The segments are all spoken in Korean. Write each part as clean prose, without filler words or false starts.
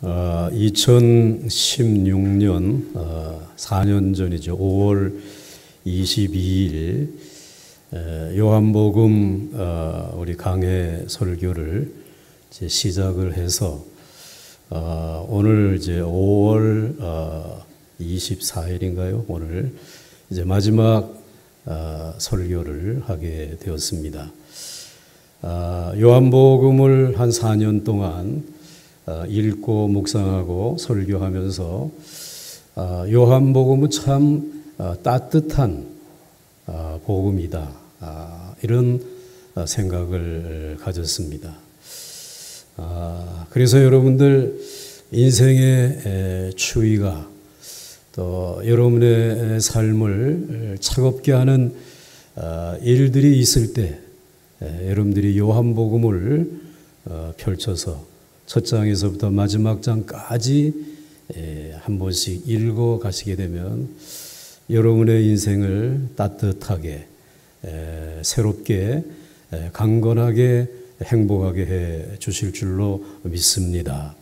2016년 4년 전이죠. 5월 22일 요한복음 우리 강해 설교를 이제 시작을 해서 오늘 이제 5월 24일인가요? 오늘 이제 마지막 설교를 하게 되었습니다. 요한복음을 한 4년 동안 읽고 묵상하고 설교하면서 요한복음은 참 따뜻한 복음이다, 이런 생각을 가졌습니다. 그래서 여러분들 인생의 추위가 또 여러분의 삶을 차갑게 하는 일들이 있을 때 여러분들이 요한복음을 펼쳐서 첫 장에서부터 마지막 장까지 한 번씩 읽어 가시게 되면 여러분의 인생을 따뜻하게, 새롭게, 강건하게, 행복하게 해 주실 줄로 믿습니다.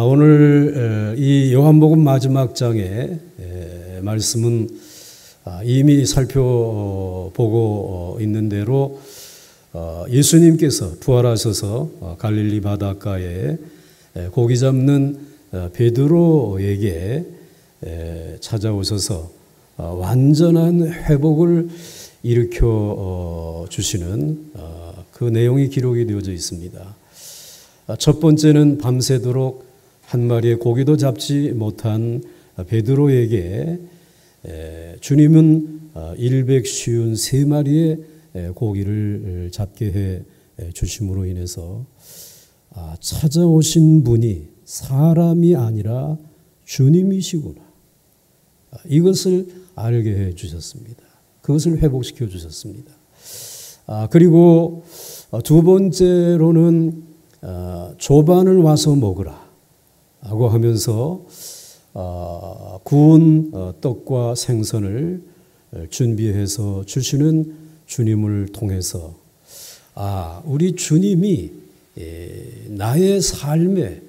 오늘 이 요한복음 마지막 장의 말씀은 이미 살펴보고 있는 대로 예수님께서 부활하셔서 갈릴리 바닷가에 고기 잡는 베드로에게 찾아오셔서 완전한 회복을 일으켜 주시는 그 내용이 기록이 되어져 있습니다. 첫 번째는 밤새도록 한 마리의 고기도 잡지 못한 베드로에게 주님은 153마리의 고기를 잡게 해 주심으로 인해서 찾아오신 분이 사람이 아니라 주님이시구나, 이것을 알게 해 주셨습니다. 그것을 회복시켜 주셨습니다. 그리고 두 번째로는 조반을 와서 먹으라 라고 하면서 구운 떡과 생선을 준비해서 주시는 주님을 통해서 우리 주님이 나의 삶에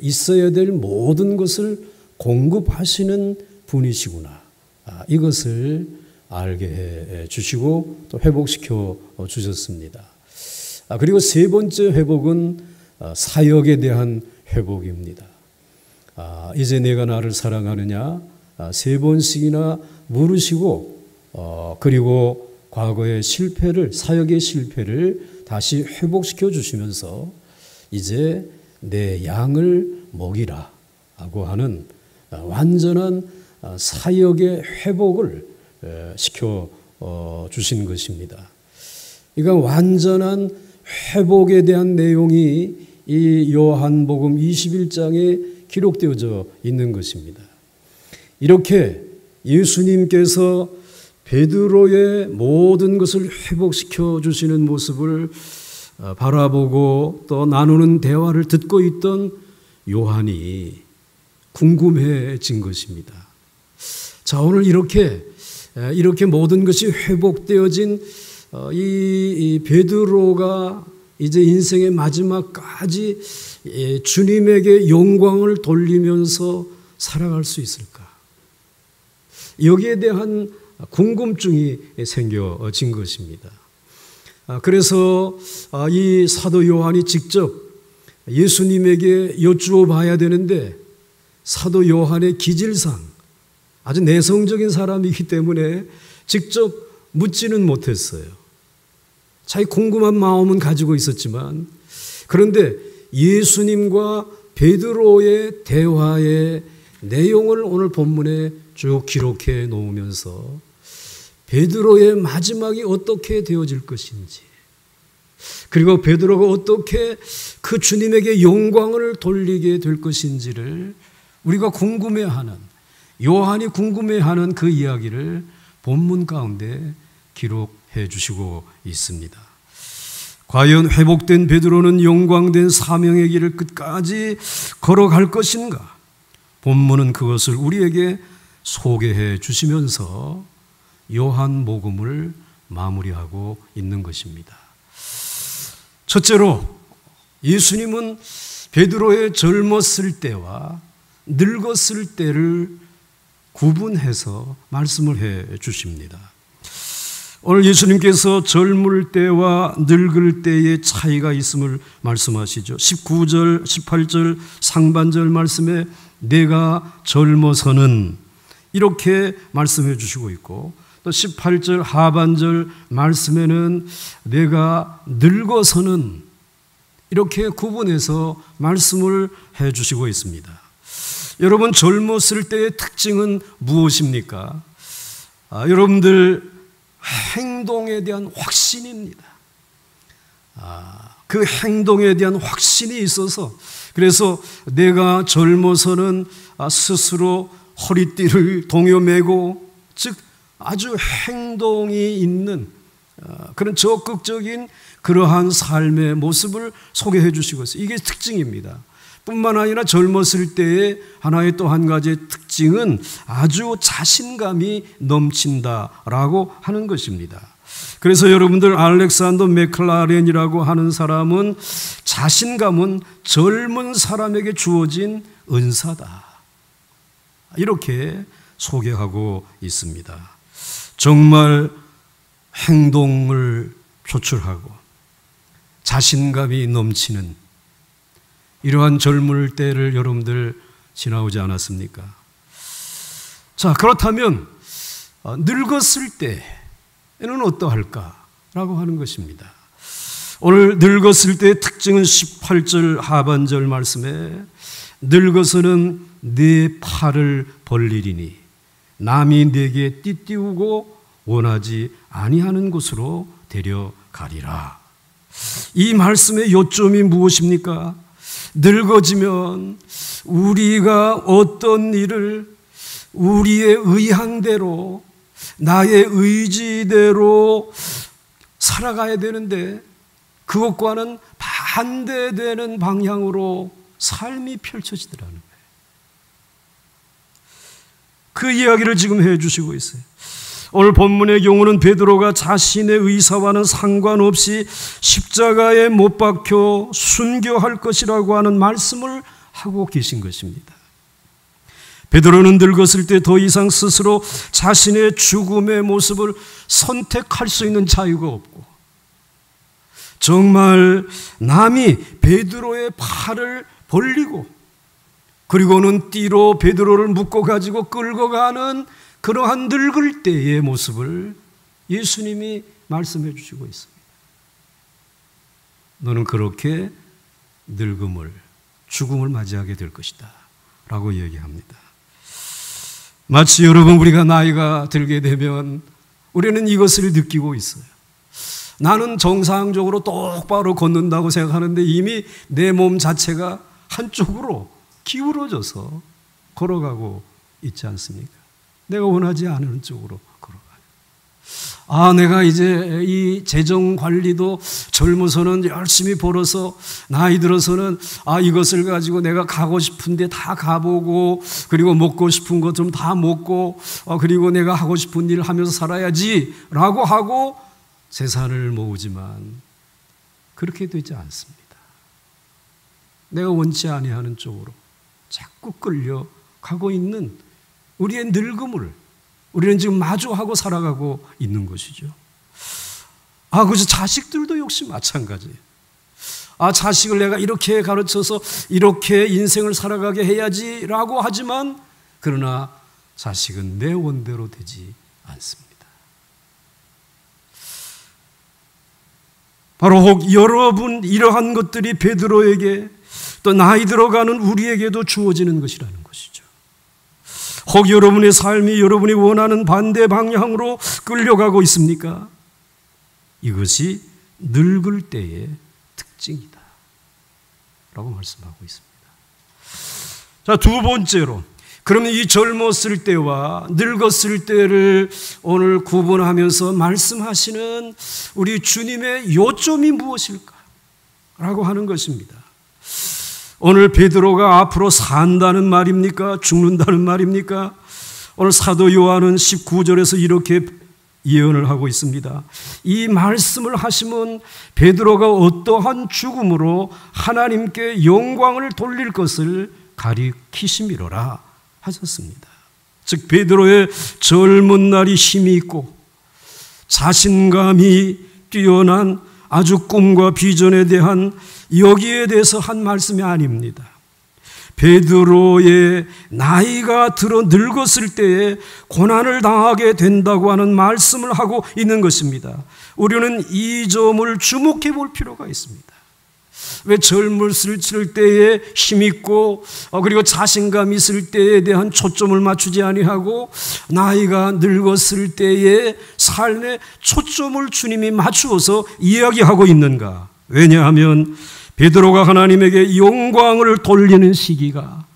있어야 될 모든 것을 공급하시는 분이시구나, 이것을 알게 해 주시고 또 회복시켜 주셨습니다. 그리고 세 번째 회복은 사역에 대한 회복입니다. 이제 내가 나를 사랑하느냐 세 번씩이나 물으시고 그리고 과거의 실패를, 사역의 실패를 다시 회복시켜 주시면서 이제 내 양을 먹이라 라고 하는 완전한 사역의 회복을 시켜 주신 것입니다. 그러니까 완전한 회복에 대한 내용이 이 요한복음 21장에 기록되어져 있는 것입니다. 이렇게 예수님께서 베드로의 모든 것을 회복시켜 주시는 모습을 바라보고 또 나누는 대화를 듣고 있던 요한이 궁금해진 것입니다. 자, 오늘 이렇게 모든 것이 회복되어진 이 베드로가 이제 인생의 마지막까지 주님에게 영광을 돌리면서 살아갈 수 있을까? 여기에 대한 궁금증이 생겨진 것입니다. 그래서 이 사도 요한이 직접 예수님에게 여쭈어 봐야 되는데 사도 요한의 기질상 아주 내성적인 사람이기 때문에 직접 묻지는 못했어요. 자기 궁금한 마음은 가지고 있었지만, 그런데 예수님과 베드로의 대화의 내용을 오늘 본문에 쭉 기록해 놓으면서 베드로의 마지막이 어떻게 되어질 것인지, 그리고 베드로가 어떻게 그 주님에게 영광을 돌리게 될 것인지를 우리가 궁금해하는, 요한이 궁금해하는 그 이야기를 본문 가운데 기록해 주시고 있습니다. 과연 회복된 베드로는 영광된 사명의 길을 끝까지 걸어갈 것인가? 본문은 그것을 우리에게 소개해 주시면서 요한복음을 마무리하고 있는 것입니다. 첫째로 예수님은 베드로의 젊었을 때와 늙었을 때를 구분해서 말씀을 해 주십니다. 오늘 예수님께서 젊을 때와 늙을 때의 차이가 있음을 말씀하시죠. 19절, 18절 상반절 말씀에 내가 젊어서는 이렇게 말씀해 주시고 있고, 또 18절 하반절 말씀에는 내가 늙어서는 이렇게 구분해서 말씀을 해 주시고 있습니다. 여러분, 젊었을 때의 특징은 무엇입니까? 여러분들 행동에 대한 확신입니다. 그 행동에 대한 확신이 있어서, 그래서 내가 젊어서는 스스로 허리띠를 동여매고, 즉 아주 행동이 있는 그런 적극적인 그러한 삶의 모습을 소개해 주시고 있어요. 이게 특징입니다. 뿐만 아니라 젊었을 때의 하나의 또 한 가지의 특징은 아주 자신감이 넘친다라고 하는 것입니다. 그래서 여러분들 알렉산더 맥클라렌이라고 하는 사람은 자신감은 젊은 사람에게 주어진 은사다, 이렇게 소개하고 있습니다. 정말 행동을 표출하고 자신감이 넘치는 이러한 젊을 때를 여러분들 지나오지 않았습니까? 자, 그렇다면 늙었을 때에는 어떠할까라고 하는 것입니다. 오늘 늙었을 때의 특징은 18절 하반절 말씀에 늙어서는 내 팔을 벌리리니 남이 내게 띠띠우고 원하지 아니하는 곳으로 데려가리라. 이 말씀의 요점이 무엇입니까? 늙어지면 우리가 어떤 일을 우리의 의향대로, 나의 의지대로 살아가야 되는데 그것과는 반대되는 방향으로 삶이 펼쳐지더라는 거예요. 그 이야기를 지금 해주시고 있어요. 오늘 본문의 경우는 베드로가 자신의 의사와는 상관없이 십자가에 못 박혀 순교할 것이라고 하는 말씀을 하고 계신 것입니다. 베드로는 늙었을 때 더 이상 스스로 자신의 죽음의 모습을 선택할 수 있는 자유가 없고, 정말 남이 베드로의 팔을 벌리고 그리고는 띠로 베드로를 묶어 가지고 끌고 가는 그러한 늙을 때의 모습을 예수님이 말씀해 주시고 있습니다. 너는 그렇게 늙음을, 죽음을 맞이하게 될 것이다 라고 얘기합니다. 마치 여러분, 우리가 나이가 들게 되면 우리는 이것을 느끼고 있어요. 나는 정상적으로 똑바로 걷는다고 생각하는데 이미 내 몸 자체가 한쪽으로 기울어져서 걸어가고 있지 않습니까? 내가 원하지 않은 쪽으로 걸어가요. 내가 이제 이 재정 관리도 젊어서는 열심히 벌어서 나이 들어서는 이것을 가지고 내가 가고 싶은 데 다 가보고, 그리고 먹고 싶은 것 좀 다 먹고, 그리고 내가 하고 싶은 일을 하면서 살아야지 라고 하고 재산을 모으지만 그렇게 되지 않습니다. 내가 원치 아니하는 쪽으로 자꾸 끌려가고 있는 우리의 늙음을 우리는 지금 마주하고 살아가고 있는 것이죠. 그래서 자식들도 역시 마찬가지예요. 자식을 내가 이렇게 가르쳐서 이렇게 인생을 살아가게 해야지라고 하지만, 그러나 자식은 내 원대로 되지 않습니다. 바로 혹 여러분, 이러한 것들이 베드로에게 또 나이 들어가는 우리에게도 주어지는 것이라는 것이죠. 혹 여러분의 삶이 여러분이 원하는 반대 방향으로 끌려가고 있습니까? 이것이 늙을 때의 특징이다 라고 말씀하고 있습니다. 자, 두 번째로, 그러면 이 젊었을 때와 늙었을 때를 오늘 구분하면서 말씀하시는 우리 주님의 요점이 무엇일까? 라고 하는 것입니다. 오늘 베드로가 앞으로 산다는 말입니까? 죽는다는 말입니까? 오늘 사도 요한은 19절에서 이렇게 예언을 하고 있습니다. 이 말씀을 하시면 베드로가 어떠한 죽음으로 하나님께 영광을 돌릴 것을 가리키심이로라 하셨습니다. 즉 베드로의 젊은 날이 힘이 있고 자신감이 뛰어난 아주 꿈과 비전에 대한 여기에 대해서 한 말씀이 아닙니다. 베드로의 나이가 들어 늙었을 때에 고난을 당하게 된다고 하는 말씀을 하고 있는 것입니다. 우리는 이 점을 주목해 볼 필요가 있습니다. 왜 젊었을 때에 힘있고 그리고 자신감 있을 때에 대한 초점을 맞추지 아니하고 나이가 늙었을 때의 삶에 초점을 주님이 맞추어서 이야기하고 있는가? 왜냐하면 베드로가 하나님에게 영광을 돌리는 시기가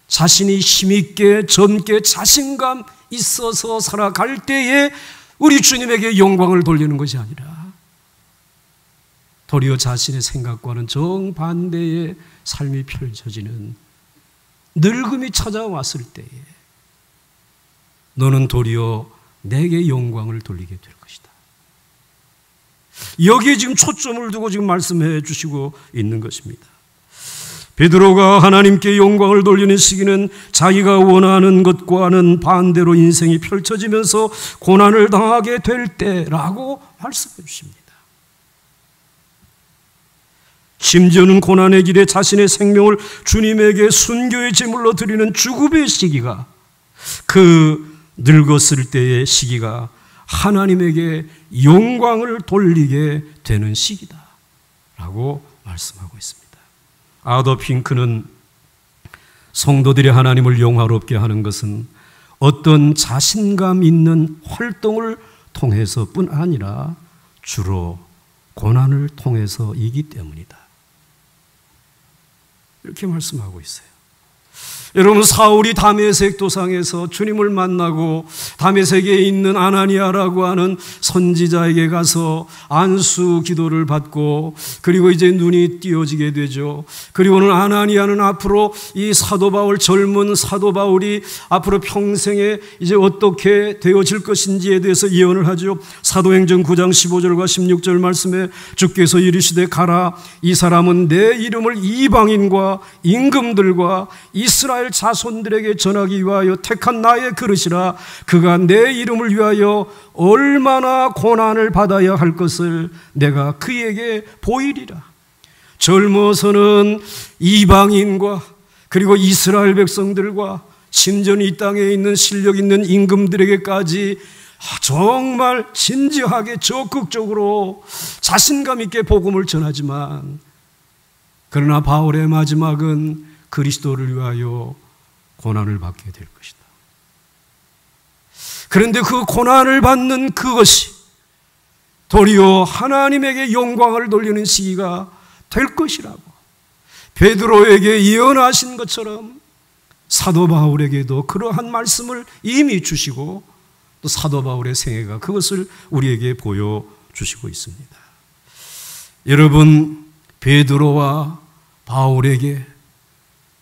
자신이 힘있게 젊게 자신감 있어서 살아갈 때에 우리 주님에게 영광을 돌리는 것이 아니라 도리어 자신의 생각과는 정반대의 삶이 펼쳐지는 늙음이 찾아왔을 때에 너는 도리어 내게 영광을 돌리게 될 것이다. 여기에 지금 초점을 두고 지금 말씀해 주시고 있는 것입니다. 베드로가 하나님께 영광을 돌리는 시기는 자기가 원하는 것과는 반대로 인생이 펼쳐지면서 고난을 당하게 될 때라고 말씀해 주십니다. 심지어는 고난의 길에 자신의 생명을 주님에게 순교의 제물로 드리는 죽음의 시기가 그 늙었을 때의 시기가 하나님에게 영광을 돌리게 되는 시기다라고 말씀하고 있습니다. 아더 핑크는 성도들이 하나님을 영화롭게 하는 것은 어떤 자신감 있는 활동을 통해서뿐 아니라 주로 고난을 통해서이기 때문이다. 이렇게 말씀하고 있어요. 여러분, 사울이 다메섹 도상에서 주님을 만나고 다메섹에 있는 아나니아라고 하는 선지자에게 가서 안수 기도를 받고 그리고 이제 눈이 띄어지게 되죠. 그리고는 아나니아는 앞으로 이 사도 바울, 젊은 사도 바울이 앞으로 평생에 이제 어떻게 되어질 것인지에 대해서 예언을 하죠. 사도행전 9장 15절과 16절 말씀에 주께서 이르시되 가라, 이 사람은 내 이름을 이방인과 임금들과 이스라엘 자손들에게 전하기 위하여 택한 나의 그릇이라. 그가 내 이름을 위하여 얼마나 고난을 받아야 할 것을 내가 그에게 보이리라. 젊어서는 이방인과 그리고 이스라엘 백성들과 심지어 이 땅에 있는 실력 있는 임금들에게까지 정말 진지하게 적극적으로 자신감 있게 복음을 전하지만, 그러나 바울의 마지막은 그리스도를 위하여 고난을 받게 될 것이다. 그런데 그 고난을 받는 그것이 도리어 하나님에게 영광을 돌리는 시기가 될 것이라고 베드로에게 예언하신 것처럼 사도 바울에게도 그러한 말씀을 이미 주시고 또 사도 바울의 생애가 그것을 우리에게 보여주시고 있습니다. 여러분, 베드로와 바울에게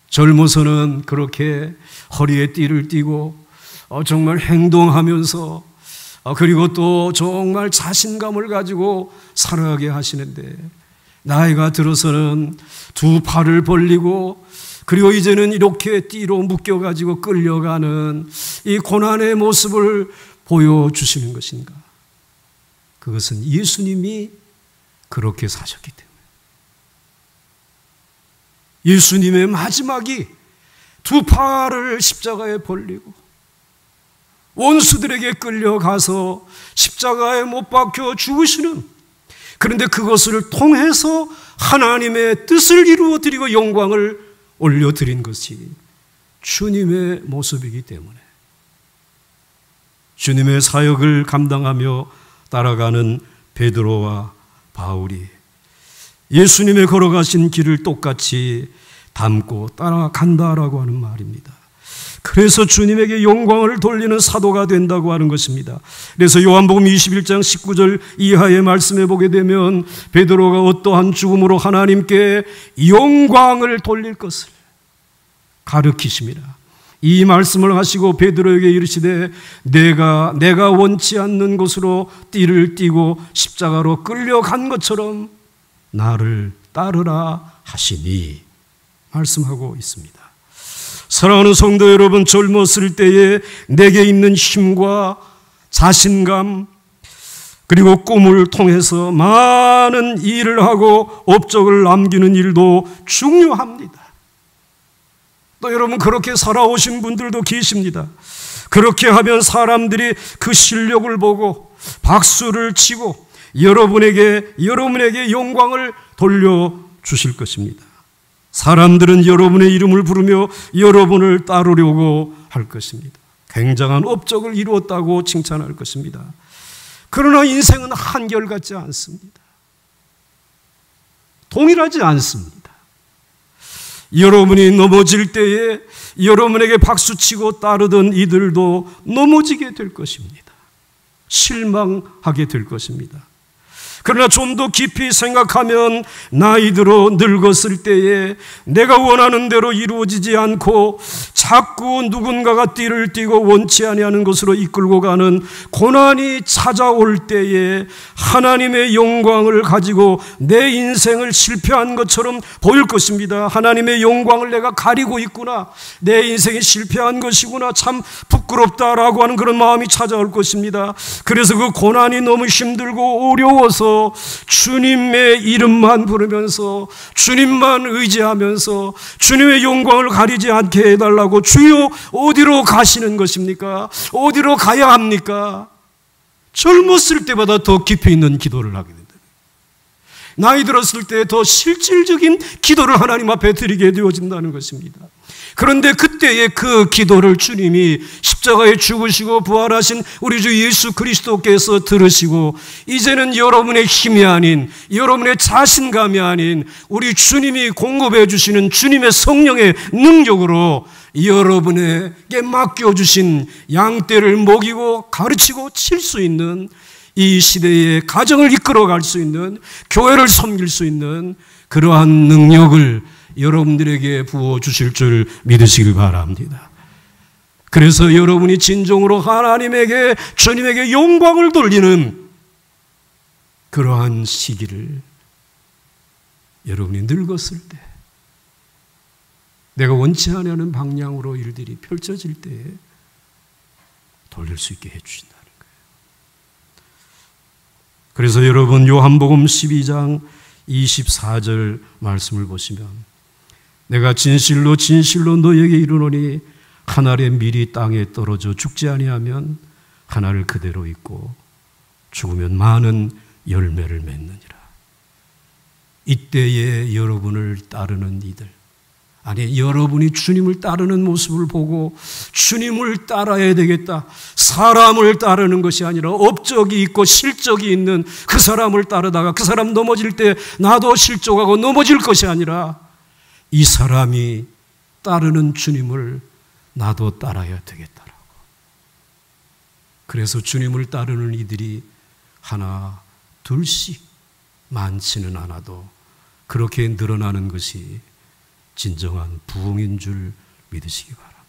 젊어서는 그렇게 허리에 띠를 띠고 정말 행동하면서 그리고 또 정말 자신감을 가지고 살아가게 하시는데, 나이가 들어서는 두 팔을 벌리고 그리고 이제는 이렇게 띠로 묶여가지고 끌려가는 이 고난의 모습을 보여주시는 것인가? 그것은 예수님이 그렇게 사셨기 때문에, 예수님의 마지막이 두 팔을 십자가에 벌리고 원수들에게 끌려가서 십자가에 못 박혀 죽으시는, 그런데 그것을 통해서 하나님의 뜻을 이루어드리고 영광을 올려드린 것이 주님의 모습이기 때문에 주님의 사역을 감당하며 따라가는 베드로와 바울이 예수님의 걸어가신 길을 똑같이 닮고 따라간다라고 하는 말입니다. 그래서 주님에게 영광을 돌리는 사도가 된다고 하는 것입니다. 그래서 요한복음 21장 19절 이하의 말씀에 보게 되면 베드로가 어떠한 죽음으로 하나님께 영광을 돌릴 것을 가르치십니다. 이 말씀을 하시고 베드로에게 이르시되 내가 원치 않는 곳으로 띠를 띠고 십자가로 끌려간 것처럼 나를 따르라 하시니 말씀하고 있습니다. 사랑하는 성도 여러분, 젊었을 때에 내게 있는 힘과 자신감 그리고 꿈을 통해서 많은 일을 하고 업적을 남기는 일도 중요합니다. 또 여러분, 그렇게 살아오신 분들도 계십니다. 그렇게 하면 사람들이 그 실력을 보고 박수를 치고 여러분에게 영광을 돌려주실 것입니다. 사람들은 여러분의 이름을 부르며 여러분을 따르려고 할 것입니다. 굉장한 업적을 이루었다고 칭찬할 것입니다. 그러나 인생은 한결같지 않습니다. 동일하지 않습니다. 여러분이 넘어질 때에 여러분에게 박수치고 따르던 이들도 넘어지게 될 것입니다. 실망하게 될 것입니다. 그러나 좀 더 깊이 생각하면 나이 들어 늙었을 때에 내가 원하는 대로 이루어지지 않고 자꾸 누군가가 띠를 띠고 원치 아니하는 것으로 이끌고 가는 고난이 찾아올 때에 하나님의 영광을 가지고 내 인생을 실패한 것처럼 보일 것입니다. 하나님의 영광을 내가 가리고 있구나, 내 인생이 실패한 것이구나, 참 부끄럽다라고 하는 그런 마음이 찾아올 것입니다. 그래서 그 고난이 너무 힘들고 어려워서 주님의 이름만 부르면서 주님만 의지하면서 주님의 영광을 가리지 않게 해달라고 주여 어디로 가시는 것입니까? 어디로 가야 합니까? 젊었을 때보다 더 깊이 있는 기도를 하게 된다. 나이 들었을 때 더 실질적인 기도를 하나님 앞에 드리게 되어진다는 것입니다. 그런데 그때의 그 기도를 주님이 십자가에 죽으시고 부활하신 우리 주 예수 그리스도께서 들으시고 이제는 여러분의 힘이 아닌, 여러분의 자신감이 아닌 우리 주님이 공급해 주시는 주님의 성령의 능력으로 여러분에게 맡겨주신 양떼를 먹이고 가르치고 칠 수 있는, 이 시대의 가정을 이끌어갈 수 있는, 교회를 섬길 수 있는 그러한 능력을 여러분들에게 부어주실 줄 믿으시길 바랍니다. 그래서 여러분이 진정으로 하나님에게, 주님에게 영광을 돌리는 그러한 시기를 여러분이 늙었을 때, 내가 원치 않는 방향으로 일들이 펼쳐질 때에 돌릴 수 있게 해주신다는 거예요. 그래서 여러분, 요한복음 12장 24절 말씀을 보시면 내가 진실로 진실로 너에게 이르노니 한 알의 밀이 땅에 떨어져 죽지 아니하면 한 알 그대로 있고 죽으면 많은 열매를 맺느니라. 이때에 여러분을 따르는 이들, 아니 여러분이 주님을 따르는 모습을 보고 주님을 따라야 되겠다, 사람을 따르는 것이 아니라 업적이 있고 실적이 있는 그 사람을 따르다가 그 사람 넘어질 때 나도 실족하고 넘어질 것이 아니라 이 사람이 따르는 주님을 나도 따라야 되겠다라고. 그래서 주님을 따르는 이들이 하나 둘씩, 많지는 않아도 그렇게 늘어나는 것이 진정한 부흥인 줄 믿으시기 바랍니다.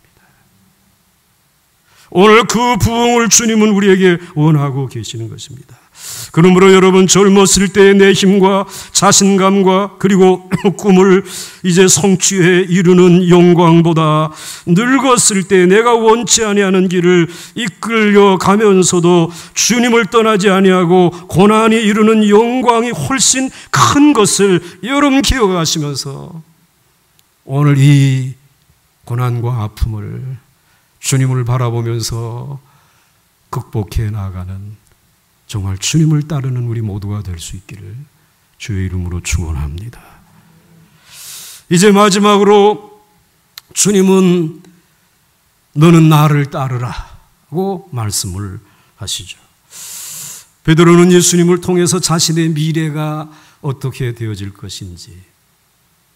오늘 그 부흥을 주님은 우리에게 원하고 계시는 것입니다. 그러므로 여러분, 젊었을 때의 내 힘과 자신감과 그리고 꿈을 이제 성취해 이루는 영광보다 늙었을 때 내가 원치 아니하는 길을 이끌려 가면서도 주님을 떠나지 아니하고 고난이 이루는 영광이 훨씬 큰 것을 여러분 기억하시면서 오늘 이 고난과 아픔을 주님을 바라보면서 극복해 나가는, 정말 주님을 따르는 우리 모두가 될 수 있기를 주의 이름으로 축원합니다. 이제 마지막으로 주님은 너는 나를 따르라고 말씀을 하시죠. 베드로는 예수님을 통해서 자신의 미래가 어떻게 되어질 것인지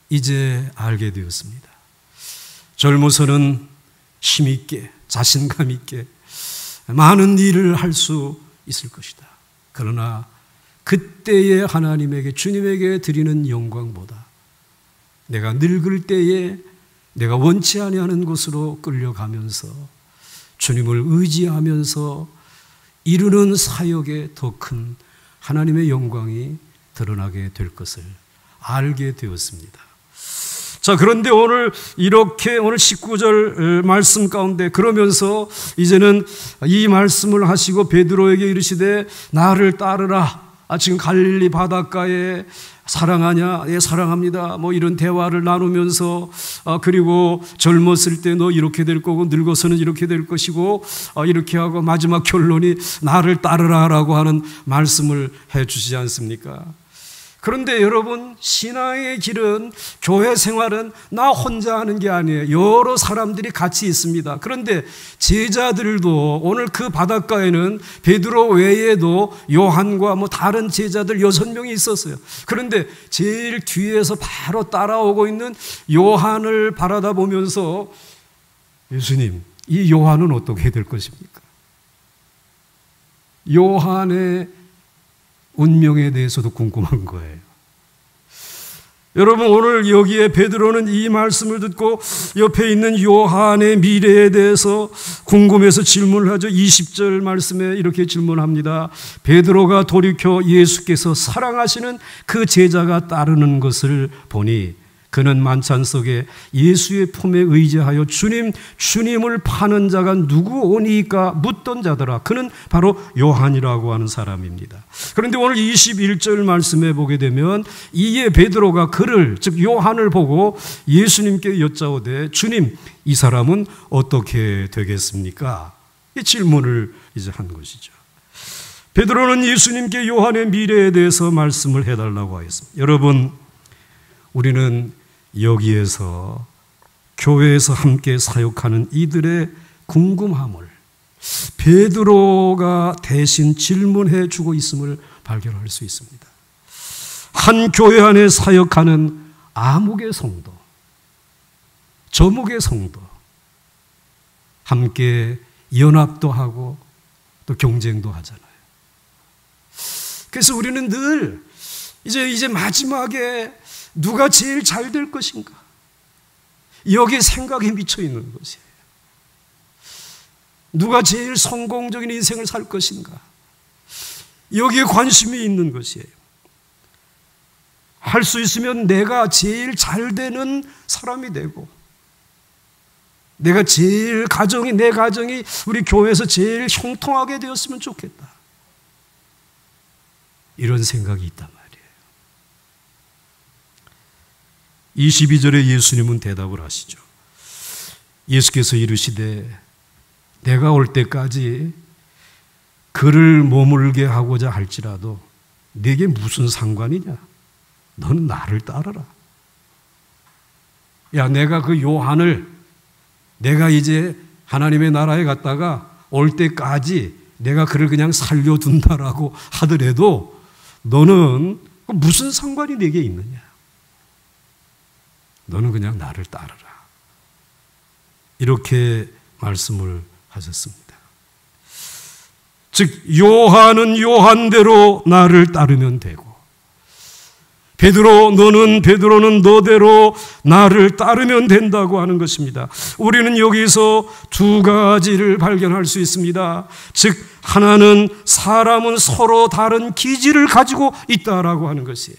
이제 알게 되었습니다. 젊어서는 힘있게, 자신감 있게 많은 일을 할 수 있을 것이다. 그러나 그때의 하나님에게, 주님에게 드리는 영광보다 내가 늙을 때에 내가 원치 아니하는 곳으로 끌려가면서 주님을 의지하면서 이루는 사역에 더 큰 하나님의 영광이 드러나게 될 것을 알게 되었습니다. 자, 그런데 오늘 이렇게 오늘 19절 말씀 가운데 그러면서 이제는 이 말씀을 하시고 베드로에게 이르시되 나를 따르라. 지금 갈릴리 바닷가에 사랑하냐? 예, 사랑합니다. 뭐 이런 대화를 나누면서 그리고 젊었을 때 너 이렇게 될 거고 늙어서는 이렇게 될 것이고 이렇게 하고 마지막 결론이 나를 따르라라고 하는 말씀을 해 주시지 않습니까? 그런데 여러분, 신앙의 길은, 교회 생활은 나 혼자 하는 게 아니에요. 여러 사람들이 같이 있습니다. 그런데 제자들도 오늘 그 바닷가에는 베드로 외에도 요한과 뭐 다른 제자들 6명이 있었어요. 그런데 제일 뒤에서 바로 따라오고 있는 요한을 바라다 보면서 예수님, 이 요한은 어떻게 될 것입니까? 요한의 운명에 대해서도 궁금한 거예요. 여러분, 오늘 여기에 베드로는 이 말씀을 듣고 옆에 있는 요한의 미래에 대해서 궁금해서 질문을 하죠. 20절 말씀에 이렇게 질문합니다. 베드로가 돌이켜 예수께서 사랑하시는 그 제자가 따르는 것을 보니 그는 만찬 속에 예수의 품에 의지하여 주님을 파는 자가 누구 오니까 묻던 자더라. 그는 바로 요한이라고 하는 사람입니다. 그런데 오늘 21절 말씀에 보게 되면 이에 베드로가 그를, 즉 요한을 보고 예수님께 여짜오되 주님, 이 사람은 어떻게 되겠습니까? 이 질문을 이제 한 것이죠. 베드로는 예수님께 요한의 미래에 대해서 말씀을 해달라고 하였습니다. 여러분, 우리는 여기에서 교회에서 함께 사역하는 이들의 궁금함을 베드로가 대신 질문해 주고 있음을 발견할 수 있습니다. 한 교회 안에 사역하는 아목의 성도, 저목의 성도, 함께 연합도 하고 또 경쟁도 하잖아요. 그래서 우리는 늘 이제 마지막에 누가 제일 잘 될 것인가? 여기에 생각이 미쳐 있는 것이에요. 누가 제일 성공적인 인생을 살 것인가? 여기에 관심이 있는 것이에요. 할 수 있으면 내가 제일 잘 되는 사람이 되고, 내가 제일 내 가정이 우리 교회에서 제일 형통하게 되었으면 좋겠다. 이런 생각이 있단 말이에요. 22절에 예수님은 대답을 하시죠. 예수께서 이르시되 내가 올 때까지 그를 머물게 하고자 할지라도 내게 무슨 상관이냐? 너는 나를 따르라. 야, 내가 그 요한을 내가 이제 하나님의 나라에 갔다가 올 때까지 내가 그를 그냥 살려둔다라고 하더라도 너는 무슨 상관이 내게 있느냐? 너는 그냥 나를 따르라. 이렇게 말씀을 하셨습니다. 즉 요한은 요한대로 나를 따르면 되고, 베드로는 너대로 나를 따르면 된다고 하는 것입니다. 우리는 여기서 두 가지를 발견할 수 있습니다. 즉 하나는 사람은 서로 다른 기질을 가지고 있다라고 하는 것이에요.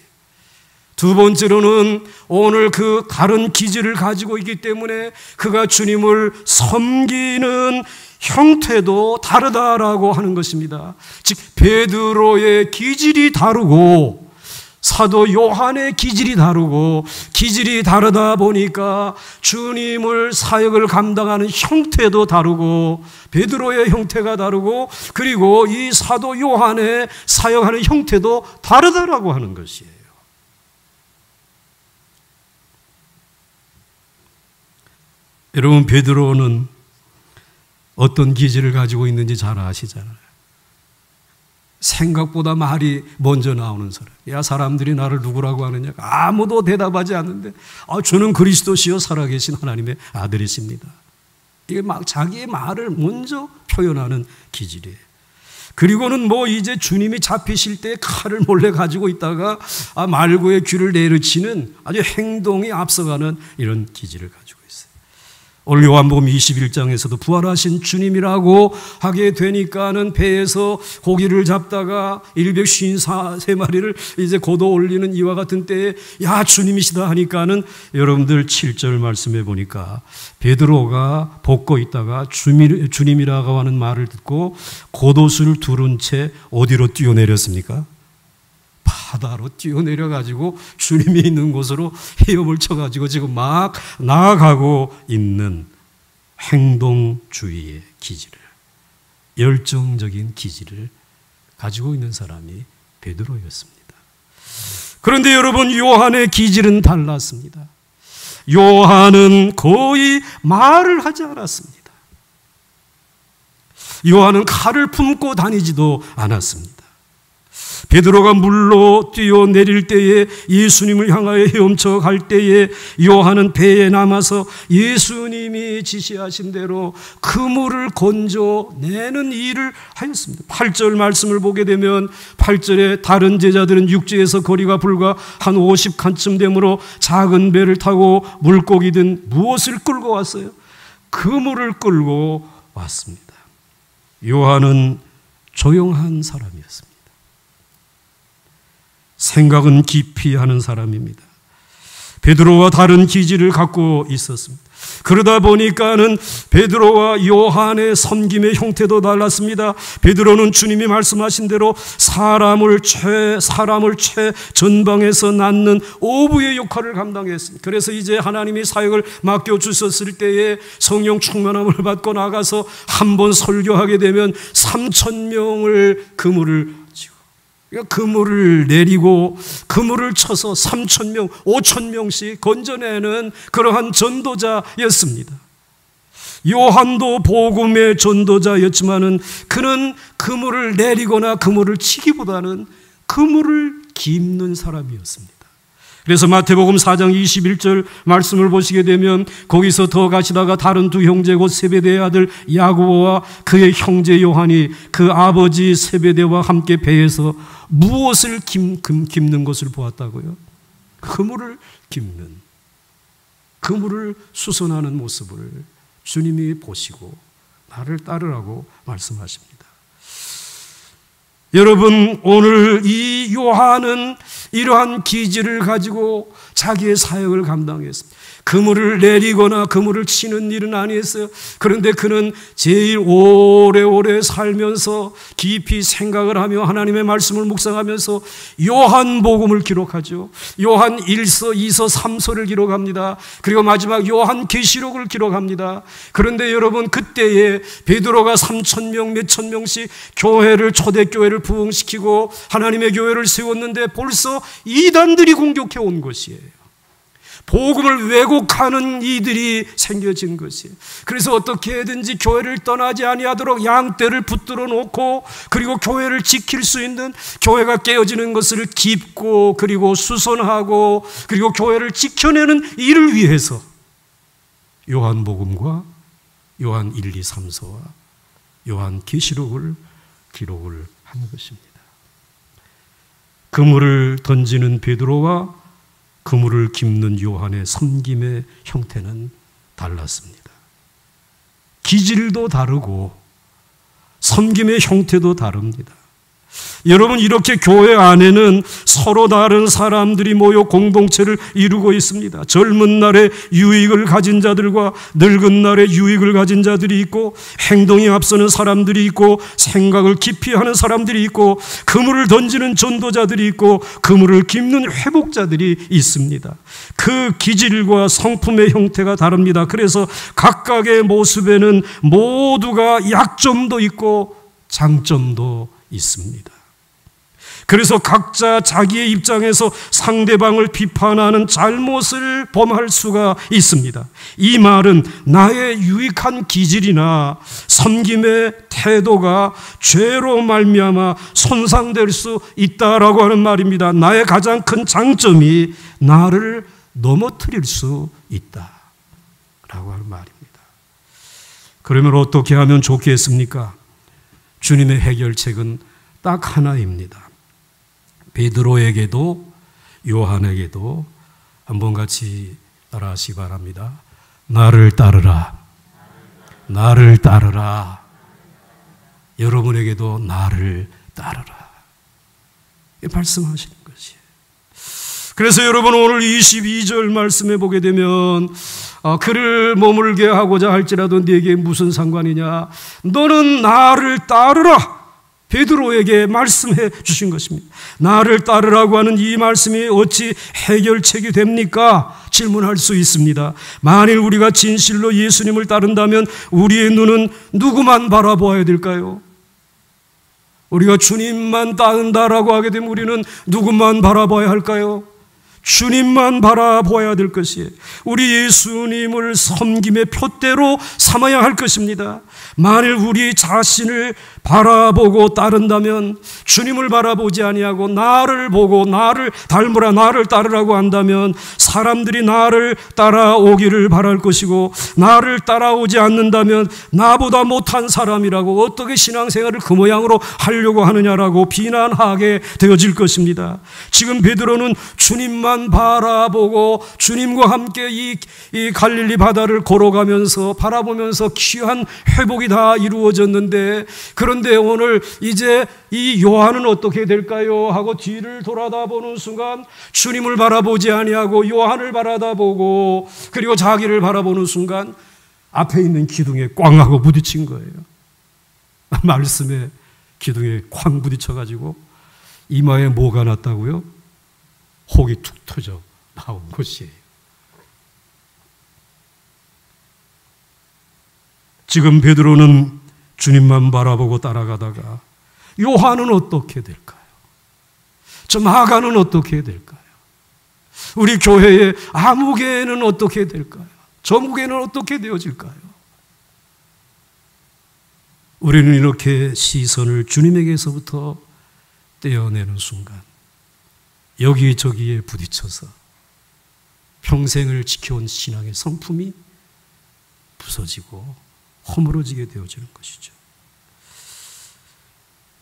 두 번째로는 오늘 그 다른 기질을 가지고 있기 때문에 그가 주님을 섬기는 형태도 다르다라고 하는 것입니다. 즉 베드로의 기질이 다르고 사도 요한의 기질이 다르고, 기질이 다르다 보니까 주님을 사역을 감당하는 형태도 다르고, 베드로의 형태가 다르고, 그리고 이 사도 요한의 사역하는 형태도 다르다라고 하는 것이에요. 여러분, 베드로는 어떤 기질을 가지고 있는지 잘 아시잖아요. 생각보다 말이 먼저 나오는 사람. 야, 사람들이 나를 누구라고 하느냐? 아무도 대답하지 않는데, 저는 그리스도시요 살아계신 하나님의 아들이십니다. 이게 막 자기의 말을 먼저 표현하는 기질이에요. 그리고는 이제 주님이 잡히실 때 칼을 몰래 가지고 있다가 말고의 귀를 내리치는 아주 행동이 앞서가는 이런 기질을 가지고 있어요. 오늘 요한복음 21장에서도 부활하신 주님이라고 하게 되니까는 배에서 고기를 잡다가 153마리를 이제 고도 올리는 이와 같은 때에 야 주님이시다 하니까는 여러분들 7절 말씀해 보니까 베드로가 벗고 있다가 주님이라고 하는 말을 듣고 겉옷을 두른 채 어디로 뛰어내렸습니까? 바다로 뛰어내려가지고 주님이 있는 곳으로 헤엄을 쳐가지고 지금 막 나아가고 있는 행동주의의 기질을, 열정적인 기질을 가지고 있는 사람이 베드로였습니다. 그런데 여러분, 요한의 기질은 달랐습니다. 요한은 거의 말을 하지 않았습니다. 요한은 칼을 품고 다니지도 않았습니다. 베드로가 물로 뛰어내릴 때에, 예수님을 향하여 헤엄쳐 갈 때에 요한은 배에 남아서 예수님이 지시하신 대로 그물을 건져내는 일을 하였습니다. 8절 말씀을 보게 되면 8절에 다른 제자들은 육지에서 거리가 불과 한 50칸쯤 되므로 작은 배를 타고 물고기든 무엇을 끌고 왔어요? 그물을 끌고 왔습니다. 요한은 조용한 사람이었습니다. 생각은 깊이 하는 사람입니다. 베드로와 다른 기질을 갖고 있었습니다. 그러다 보니까는 베드로와 요한의 섬김의 형태도 달랐습니다. 베드로는 주님이 말씀하신 대로 사람을 최전방에서 낳는 어부의 역할을 감당했습니다. 그래서 이제 하나님이 사역을 맡겨주셨을 때에 성령 충만함을 받고 나가서 한 번 설교하게 되면 3,000명을 그물을 그물을 내리고 그물을 쳐서 3,000명, 5,000명씩 건져내는 그러한 전도자였습니다. 요한도 복음의 전도자였지만은 그는 그물을 내리거나 그물을 치기보다는 그물을 깁는 사람이었습니다. 그래서 마태복음 4장 21절 말씀을 보시게 되면 거기서 더 가시다가 다른 두 형제 곧 세베대의 아들 야고보와 그의 형제 요한이 그 아버지 세베대와 함께 배에서 무엇을 깁는 것을 보았다고요? 그물을 깁는, 그물을 수선하는 모습을 주님이 보시고 나를 따르라고 말씀하십니다. 여러분, 오늘 이 요한은 이러한 기질을 가지고 자기의 사역을 감당했습니다. 그물을 내리거나 그물을 치는 일은 아니었어요. 그런데 그는 제일 오래오래 살면서 깊이 생각을 하며 하나님의 말씀을 묵상하면서 요한복음을 기록하죠. 요한 1서, 2서, 3서를 기록합니다. 그리고 마지막 요한 계시록을 기록합니다. 그런데 여러분, 그때에 베드로가 3,000명, 몇천 명씩 교회를, 초대교회를 부흥시키고 하나님의 교회를 세웠는데 벌써 이단들이 공격해 온 것이에요. 복음을 왜곡하는 이들이 생겨진 것이에요. 그래서 어떻게든지 교회를 떠나지 아니하도록 양떼를 붙들어 놓고 그리고 교회를 지킬 수 있는, 교회가 깨어지는 것을 깁고 그리고 수선하고 그리고 교회를 지켜내는 일을 위해서 요한복음과 요한 1, 2, 3서와 요한 계시록을 기록을 한 것입니다. 그물을 던지는 베드로와 그물을 깁는 요한의 섬김의 형태는 달랐습니다. 기질도 다르고 섬김의 형태도 다릅니다. 여러분, 이렇게 교회 안에는 서로 다른 사람들이 모여 공동체를 이루고 있습니다. 젊은 날에 유익을 가진 자들과 늙은 날에 유익을 가진 자들이 있고, 행동이 앞서는 사람들이 있고, 생각을 깊이 하는 사람들이 있고, 그물을 던지는 전도자들이 있고, 그물을 깁는 회복자들이 있습니다. 그 기질과 성품의 형태가 다릅니다. 그래서 각각의 모습에는 모두가 약점도 있고 장점도 있습니다. 그래서 각자 자기의 입장에서 상대방을 비판하는 잘못을 범할 수가 있습니다. 이 말은 나의 유익한 기질이나 섬김의 태도가 죄로 말미암아 손상될 수 있다라고 하는 말입니다. 나의 가장 큰 장점이 나를 넘어뜨릴 수 있다라고 하는 말입니다. 그러면 어떻게 하면 좋겠습니까? 주님의 해결책은 딱 하나입니다. 베드로에게도 요한에게도 한번 같이 따라하시기 바랍니다. 나를 따르라. 나를 따르라. 여러분에게도 나를 따르라. 말씀하시는 것이에요. 그래서 여러분 오늘 22절 말씀에 보게 되면 그를 머물게 하고자 할지라도 네게 무슨 상관이냐. 너는 나를 따르라. 베드로에게 말씀해 주신 것입니다. 나를 따르라고 하는 이 말씀이 어찌 해결책이 됩니까? 질문할 수 있습니다. 만일 우리가 진실로 예수님을 따른다면 우리의 눈은 누구만 바라보아야 될까요? 우리가 주님만 따른다라고 하게 되면 우리는 누구만 바라봐야 할까요? 주님만 바라보아야 될 것이에요. 우리 예수님을 섬김의 표대로 삼아야 할 것입니다. 만일 우리 자신을 바라보고 따른다면, 주님을 바라보지 아니하고 나를 보고 나를 닮으라, 나를 따르라고 한다면 사람들이 나를 따라오기를 바랄 것이고, 나를 따라오지 않는다면 나보다 못한 사람이라고, 어떻게 신앙생활을 그 모양으로 하려고 하느냐라고 비난하게 되어질 것입니다. 지금 베드로는 주님만 바라보고 주님과 함께 이 갈릴리 바다를 걸어가면서 바라보면서 귀한 회복이 다 이루어졌는데, 그런데 오늘 이제 이 요한은 어떻게 될까요? 하고 뒤를 돌아다보는 순간 주님을 바라보지 아니하고 요한을 바라다보고 그리고 자기를 바라보는 순간 앞에 있는 기둥에 꽝 하고 부딪힌 거예요. 말씀에 기둥에 쾅 부딪혀가지고 이마에 뭐가 났다고요? 혹이 툭 터져 나온 것이에요. 지금 베드로는 주님만 바라보고 따라가다가 요한은 어떻게 될까요? 저 마가는 어떻게 될까요? 우리 교회의 아무개는 어떻게 될까요? 저 무게는 어떻게 되어질까요? 우리는 이렇게 시선을 주님에게서부터 떼어내는 순간 여기저기에 부딪혀서 평생을 지켜온 신앙의 성품이 부서지고 허물어지게 되어지는 것이죠.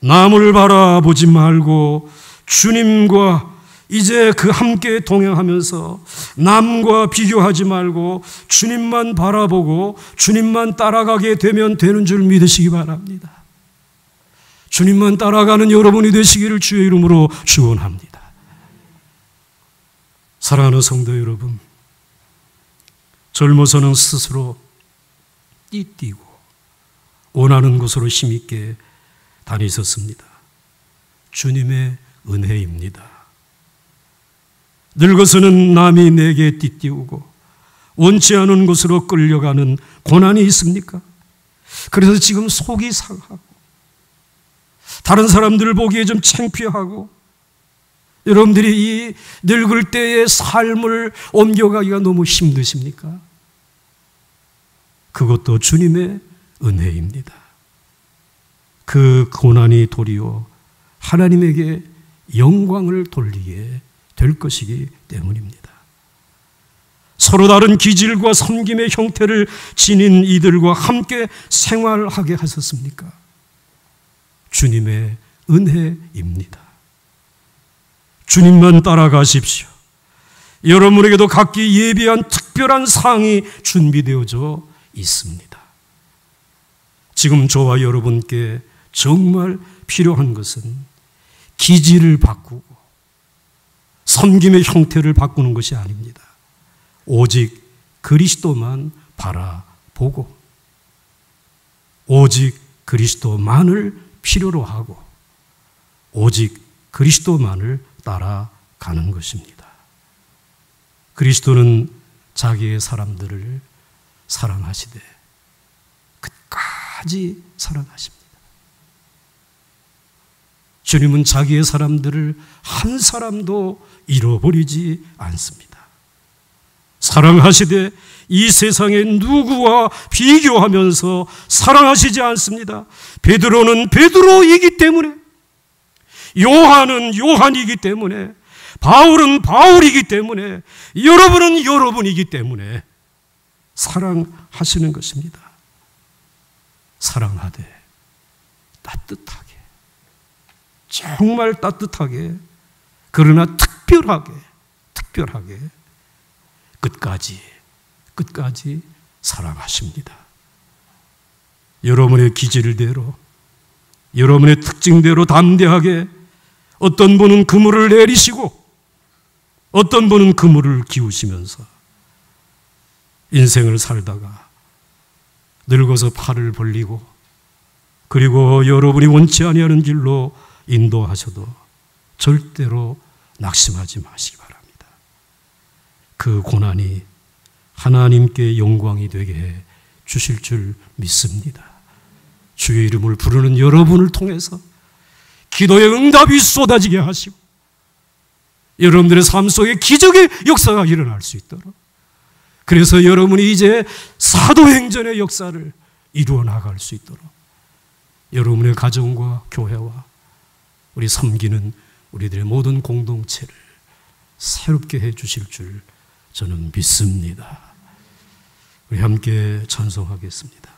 남을 바라보지 말고 주님과 이제 그 함께 동행하면서 남과 비교하지 말고 주님만 바라보고 주님만 따라가게 되면 되는 줄 믿으시기 바랍니다. 주님만 따라가는 여러분이 되시기를 주의 이름으로 축원합니다. 사랑하는 성도 여러분, 젊어서는 스스로 띠띠고 원하는 곳으로 힘있게 다니셨습니다. 주님의 은혜입니다. 늙어서는 남이 내게 띠띠우고 원치 않은 곳으로 끌려가는 고난이 있습니까? 그래서 지금 속이 상하고 다른 사람들을 보기에 좀 창피하고 여러분들이 이 늙을 때의 삶을 옮겨가기가 너무 힘드십니까? 그것도 주님의 은혜입니다. 그 고난이 도리어 하나님에게 영광을 돌리게 될 것이기 때문입니다. 서로 다른 기질과 섬김의 형태를 지닌 이들과 함께 생활하게 하셨습니까? 주님의 은혜입니다. 주님만 따라가십시오. 여러분에게도 각기 예비한 특별한 상이 준비되어져 있습니다. 지금 저와 여러분께 정말 필요한 것은 기질을 바꾸고 섬김의 형태를 바꾸는 것이 아닙니다. 오직 그리스도만 바라보고 오직 그리스도만을 필요로 하고 오직 그리스도만을 따라가는 것입니다. 그리스도는 자기의 사람들을 사랑하시되 끝까지 사랑하십니다. 주님은 자기의 사람들을 한 사람도 잃어버리지 않습니다. 사랑하시되 이 세상의 누구와 비교하면서 사랑하시지 않습니다. 베드로는 베드로이기 때문에, 요한은 요한이기 때문에, 바울은 바울이기 때문에, 여러분은 여러분이기 때문에 사랑하시는 것입니다. 사랑하되 따뜻하게, 정말 따뜻하게, 그러나 특별하게 끝까지 끝까지 사랑하십니다. 여러분의 기질대로, 여러분의 특징대로 담대하게 어떤 분은 그물을 내리시고 어떤 분은 그물을 기우시면서 인생을 살다가 늙어서 팔을 벌리고 그리고 여러분이 원치 아니하는 길로 인도하셔도 절대로 낙심하지 마시기 바랍니다. 그 고난이 하나님께 영광이 되게 해 주실 줄 믿습니다. 주의 이름을 부르는 여러분을 통해서 기도의 응답이 쏟아지게 하시고 여러분들의 삶 속에 기적의 역사가 일어날 수 있도록, 그래서 여러분이 이제 사도행전의 역사를 이루어 나갈 수 있도록 여러분의 가정과 교회와 우리 섬기는 우리들의 모든 공동체를 새롭게 해 주실 줄 저는 믿습니다. 우리 함께 찬송하겠습니다.